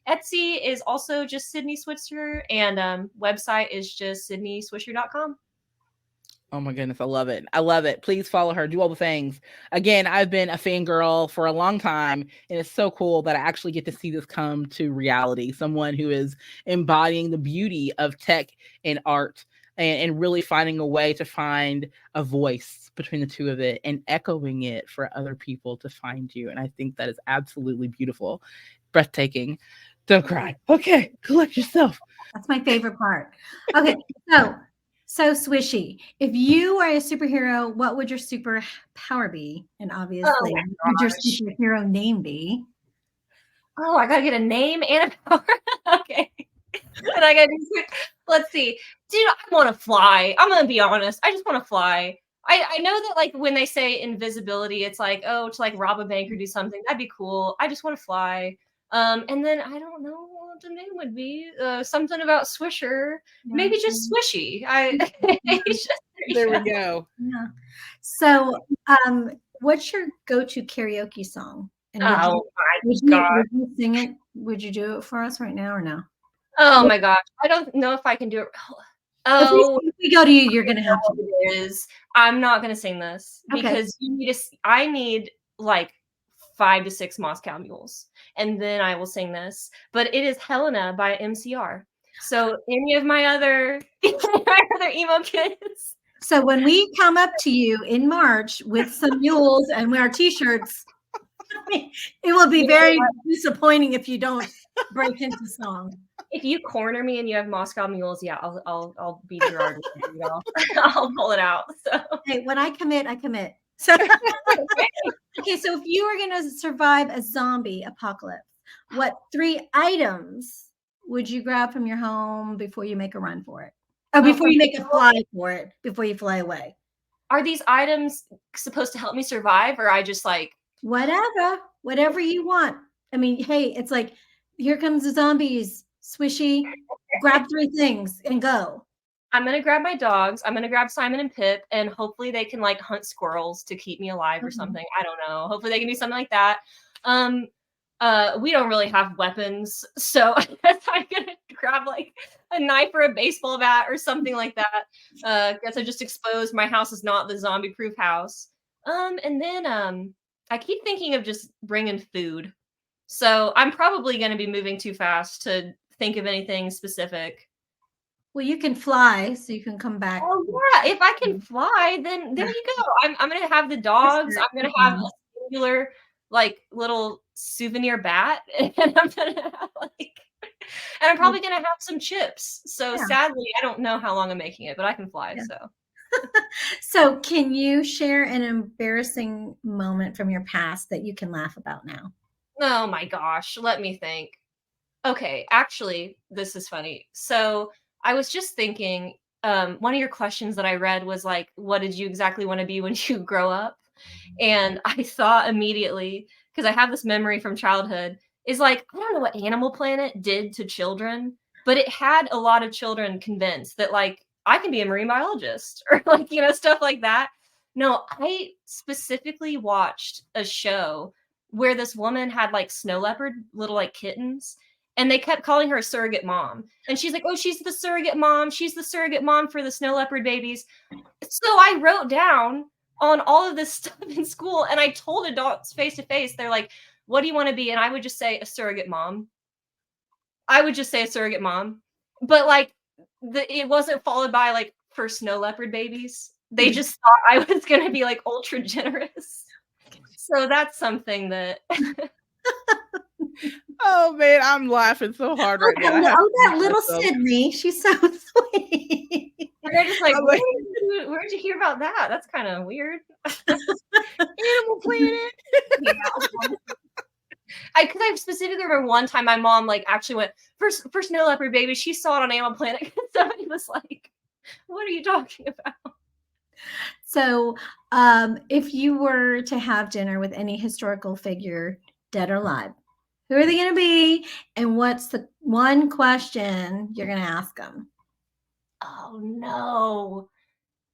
Etsy is also just Sydney Swisher. And website is just sydneyswisher.com. Oh my goodness, I love it. I love it. Please follow her. Do all the things. Again, I've been a fangirl for a long time, and it's so cool that I actually get to see this come to reality. Someone who is embodying the beauty of tech and art and really finding a way to find a voice between the two of it and echoing it for other people to find you. And I think that is absolutely beautiful, breathtaking. Don't cry. Okay, collect yourself. That's my favorite part. Okay, so Swishy, if you are a superhero, what would your superpower be? And obviously, what would your superhero name be? Oh, I gotta get a name and a power. Okay. And I gotta let's see. Dude, I want to fly. I'm gonna be honest. I just want to fly. I know that like when they say invisibility, it's like, oh, to like rob a bank or do something. That'd be cool. I just want to fly. And then I don't know what the name would be. Something about Swisher. Maybe just Swishy. There we go. Yeah. So, what's your go-to karaoke song? And would you sing it? Would you do it for us right now or no? Oh my gosh. I don't know if I can do it. Oh, if we go to you, you're gonna have to. I'm not gonna sing this because I need like 5 to 6 Moscow Mules, and then I will sing this. But it is Helena by MCR. So any of my other emo kids. So when we come up to you in March with some mules and wear t-shirts, it will be very disappointing if you don't break into song. If you corner me and you have Moscow Mules, yeah, I'll be Gerard. I'll pull it out. So hey, when I commit, I commit. So okay, so if you were gonna survive a zombie apocalypse, what 3 items would you grab from your home before you make a run for it? Or before you make a fly for it, before you fly away? Are these items supposed to help me survive, or I just like whatever you want? I mean, hey, it's like, here comes the zombies, Swishy, grab 3 things and go. I'm going to grab my dogs. I'm going to grab Simon and Pip, and hopefully they can like hunt squirrels to keep me alive or something. I don't know. Hopefully they can do something like that. We don't really have weapons, so I guess I'm going to grab like a knife or a baseball bat or something like that. Guess I just exposed my house is not the zombie-proof house. And then I keep thinking of just bringing food. So I'm probably going to be moving too fast to think of anything specific. Well, you can fly, so you can come back. Oh yeah, if I can fly, then there you go. I'm going to have the dogs. I'm going to have a singular like little souvenir bat, and I'm gonna have like, and I'm probably gonna have some chips. So sadly, I don't know how long I'm making it, but I can fly. So. So can you share an embarrassing moment from your past that you can laugh about now? Oh my gosh, let me think. Okay, actually, this is funny. So I was just thinking, one of your questions that I read was like, what did you exactly want to be when you grow up? And I thought immediately, because I have this memory from childhood, is like, I don't know what Animal Planet did to children, but it had a lot of children convinced that like I can be a marine biologist or like, stuff like that. No, I specifically watched a show where this woman had like snow leopard little like kittens, and they kept calling her a surrogate mom. And she's like, oh, she's the surrogate mom. She's the surrogate mom for the snow leopard babies. So I wrote down on all of this stuff in school, and I told adults face to face, they're like, what do you want to be? And I would just say a surrogate mom. I would just say a surrogate mom. But like it wasn't followed by like for snow leopard babies. They just thought I was going to be like ultra generous. So that's something that Oh man, I'm laughing so hard right now. That little Sydney, she's so sweet. And they're just like, where'd you hear about that? That's kind of weird. Animal Planet. Because I specifically remember one time my mom like actually went for snow leopard baby. She saw it on Animal Planet. Somebody was like, "What are you talking about?" So, if you were to have dinner with any historical figure, dead or alive, who are they going to be? And what's the one question you're going to ask them? Oh no.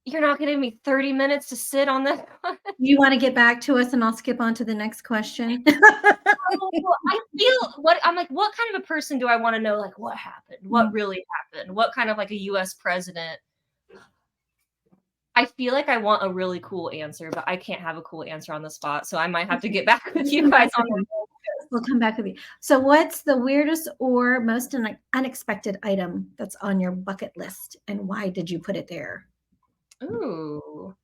You're not giving me 30 minutes to sit on this one. You want to get back to us and I'll skip on to the next question? I feel I'm like, what kind of a person do I want to know? Like, what happened? What really happened? What kind of like a US president? I feel like I want a really cool answer, but I can't have a cool answer on the spot. So I might have to get back with you guys on that. We'll come back with you. So what's the weirdest or most unexpected item that's on your bucket list? And why did you put it there? Ooh.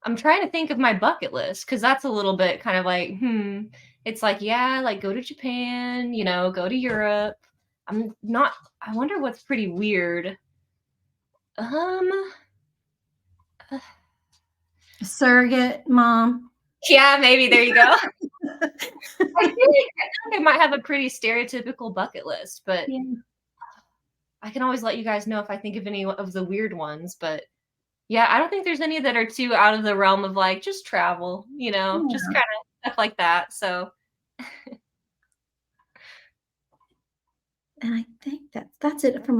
I'm trying to think of my bucket list because that's a little bit kind of like, it's like, yeah, like go to Japan, go to Europe. I wonder what's pretty weird. Surrogate mom. Yeah, maybe. There you go. I feel like I might have a pretty stereotypical bucket list, but I can always let you guys know if I think of any of the weird ones. But yeah, I don't think there's any that are too out of the realm of like just travel, just kind of stuff like that. So. And I think that's it for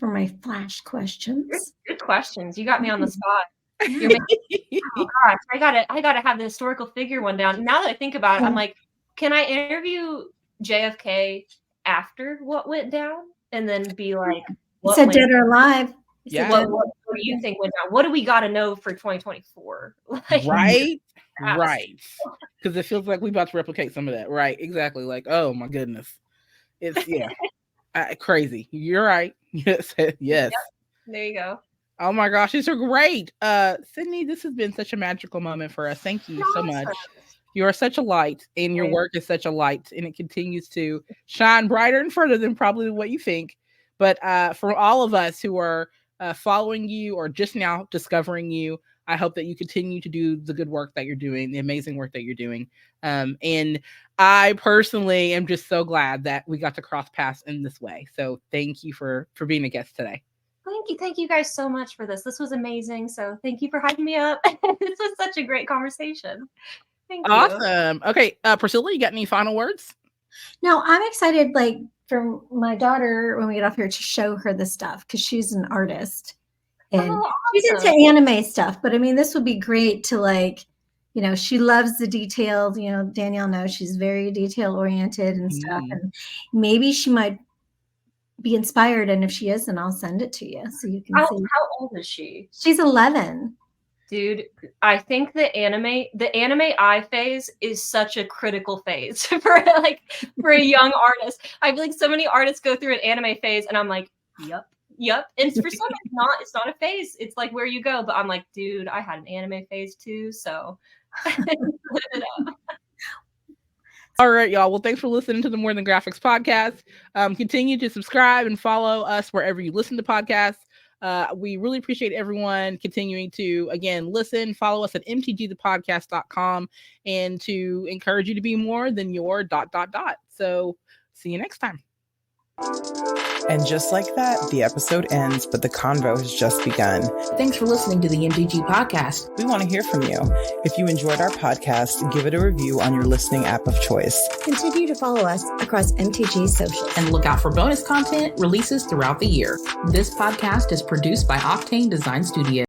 my flash questions. Good questions. You got me on the spot. Oh gosh, I gotta have the historical figure one down. Now that I think about it, I'm like, can I interview JFK after what went down, and then be like, "So dead or alive?" Yeah. What do you think went down? What do we got to know for 2024? Like, right. Because it feels like we about to replicate some of that. Right. Exactly. Like, oh my goodness, it's crazy. You're right. Yes. Yes. Yep. There you go. Oh my gosh, these are great. Sydney, this has been such a magical moment for us. Thank you so much. You are such a light, and your work is such a light, and it continues to shine brighter and further than probably what you think. But for all of us who are following you or just now discovering you, I hope that you continue to do the good work that you're doing, the amazing work that you're doing. And I personally am just so glad that we got to cross paths in this way. So thank you for being a guest today. Thank you guys so much for this. This was amazing. So thank you for hyping me up. This was such a great conversation. Thank you. Awesome. Okay, Priscilla, you got any final words? No, I'm excited, like for my daughter when we get off here to show her the stuff because she's an artist and she's into anime stuff. But I mean, this would be great to like, she loves the details. Danielle knows she's very detail oriented and stuff, and maybe she might be inspired, and if she is, then I'll send it to you so you can see. How old is she? She's 11. Dude, I think the anime eye phase is such a critical phase for a young artist. I feel like so many artists go through an anime phase, and I'm like, yep, Yep. And for some, it's not a phase. It's like where you go. But I'm like, dude, I had an anime phase too. So live it up. All right, y'all. Well, thanks for listening to the More Than Graphics podcast. Continue to subscribe and follow us wherever you listen to podcasts. We really appreciate everyone continuing to, again, listen, follow us at mtgthepodcast.com, and to encourage you to be more than your ... So see you next time. And just like that, the episode ends, but the convo has just begun. Thanks for listening to the MTG podcast. We want to hear from you. If you enjoyed our podcast, give it a review on your listening app of choice. Continue to follow us across MTG socials. And look out for bonus content releases throughout the year. This podcast is produced by Octane Design Studio.